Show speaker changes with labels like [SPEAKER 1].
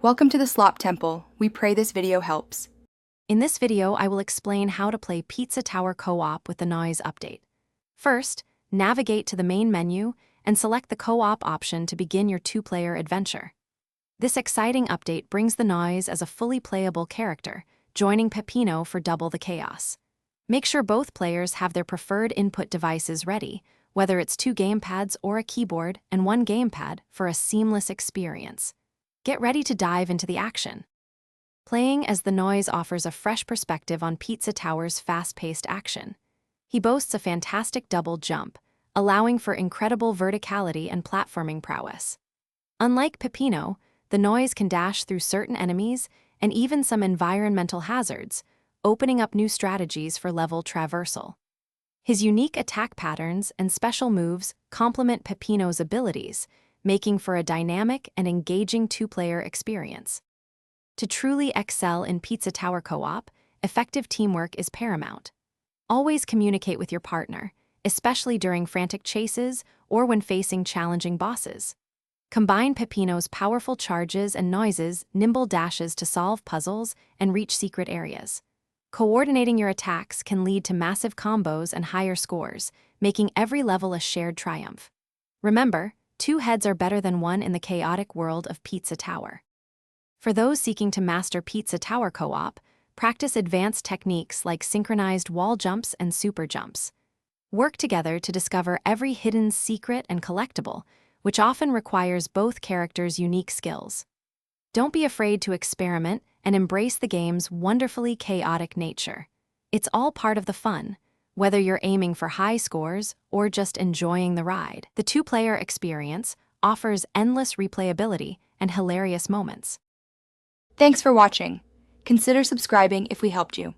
[SPEAKER 1] Welcome to the Slop Temple. We pray this video helps.
[SPEAKER 2] In this video, I will explain how to play Pizza Tower Co-op with the Noise update. First, navigate to the main menu and select the co-op option to begin your two-player adventure. This exciting update brings the Noise as a fully playable character, joining Peppino for double the chaos. Make sure both players have their preferred input devices ready, whether it's 2 gamepads or a keyboard and 1 gamepad for a seamless experience. Get ready to dive into the action. Playing as the Noise offers a fresh perspective on Pizza Tower's fast-paced action. He boasts a fantastic double jump, allowing for incredible verticality and platforming prowess. Unlike Peppino, the Noise can dash through certain enemies and even some environmental hazards, opening up new strategies for level traversal. His unique attack patterns and special moves complement Peppino's abilities, making for a dynamic and engaging two-player experience. To truly excel in Pizza Tower Co-op, effective teamwork is paramount. Always communicate with your partner, especially during frantic chases or when facing challenging bosses. Combine Peppino's powerful charges and Noise's nimble dashes to solve puzzles and reach secret areas. Coordinating your attacks can lead to massive combos and higher scores, making every level a shared triumph. Remember, 2 heads are better than 1 in the chaotic world of Pizza Tower. For those seeking to master Pizza Tower Co-op, practice advanced techniques like synchronized wall jumps and super jumps. Work together to discover every hidden secret and collectible, which often requires both characters' unique skills. Don't be afraid to experiment and embrace the game's wonderfully chaotic nature. It's all part of the fun, whether you're aiming for high scores or just enjoying the ride. The two-player experience offers endless replayability and hilarious moments.
[SPEAKER 1] Thanks for watching. Consider subscribing if we helped you.